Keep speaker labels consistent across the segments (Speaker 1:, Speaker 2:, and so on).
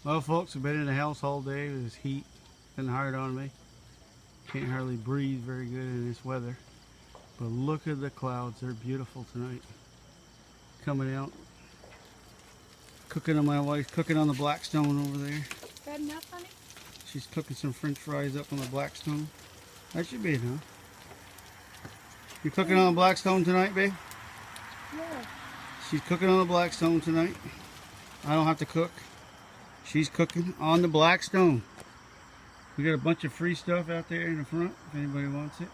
Speaker 1: Well, folks, I've been in the house all day with this heat. Been hard on me. Can't hardly breathe very good in this weather. But look at the clouds. They're beautiful tonight. Coming out. Cooking on my wife's cooking on the Blackstone over there.
Speaker 2: Good enough, honey?
Speaker 1: She's cooking some French fries up on the Blackstone. That should be enough. You cooking on the Blackstone tonight, babe?
Speaker 2: Yeah.
Speaker 1: She's cooking on the Blackstone tonight. I don't have to cook. She's cooking on the Blackstone. We got a bunch of free stuff out there in the front if anybody wants it.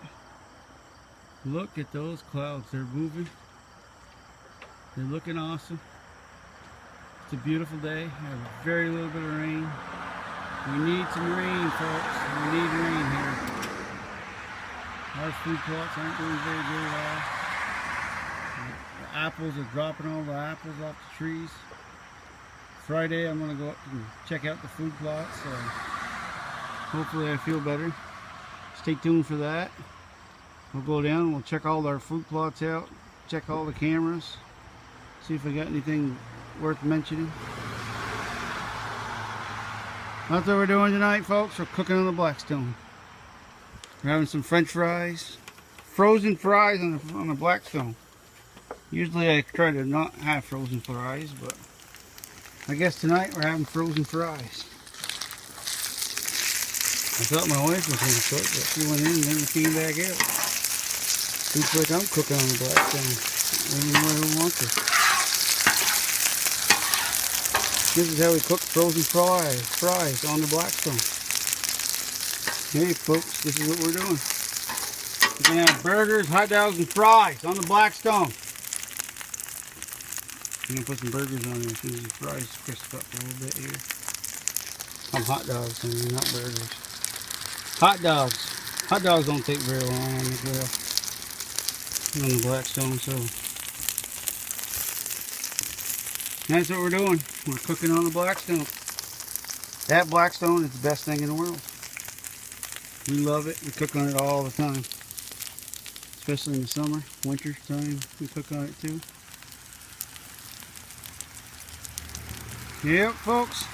Speaker 1: Look at those clouds. They're moving. They're looking awesome. It's a beautiful day. We have very little bit of rain. We need some rain, folks. We need rain here. Our food plots aren't doing very good at all. The apples are dropping all the apples off the trees. Friday I'm going to go up and check out the food plots. So hopefully I feel better. Stay tuned for that. We'll go down and we'll check all our food plots out. Check all the cameras. See if we got anything worth mentioning. That's what we're doing tonight, folks. We're cooking on the Blackstone. We're having some French fries. Frozen fries on the Blackstone. Usually I try to not have frozen fries, but I guess tonight we're having frozen fries. I thought my wife was going to cook, but she went in and never came back out. Looks like I'm cooking on the Blackstone. I don't know who wants it. This is how we cook frozen fries on the Blackstone. Hey folks, this is what we're doing. We're going to have burgers, hot dogs, and fries on the Blackstone. I'm going to put some burgers on there as soon as the fries crisp up a little bit here. Hot dogs, I mean, not burgers. Hot dogs. Hot dogs don't take very long on the grill. On the Blackstone, so that's what we're doing. We're cooking on the Blackstone. That Blackstone is the best thing in the world. We love it. We cook on it all the time. Especially in the summer, winter time, we cook on it too. Yep, folks.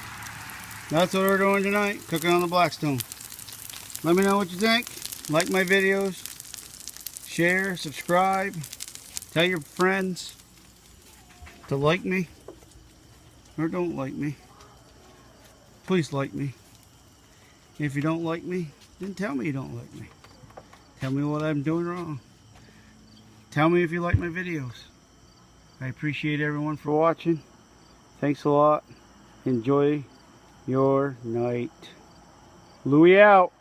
Speaker 1: That's what we're doing tonight, cooking on the Blackstone. Let me know what you think. Like my videos. Share, subscribe. Tell your friends to like me. Or don't like me. Please like me. If you don't like me, then tell me you don't like me. Tell me what I'm doing wrong. Tell me if you like my videos. I appreciate everyone for watching. Thanks a lot. Enjoy your night. Louie out.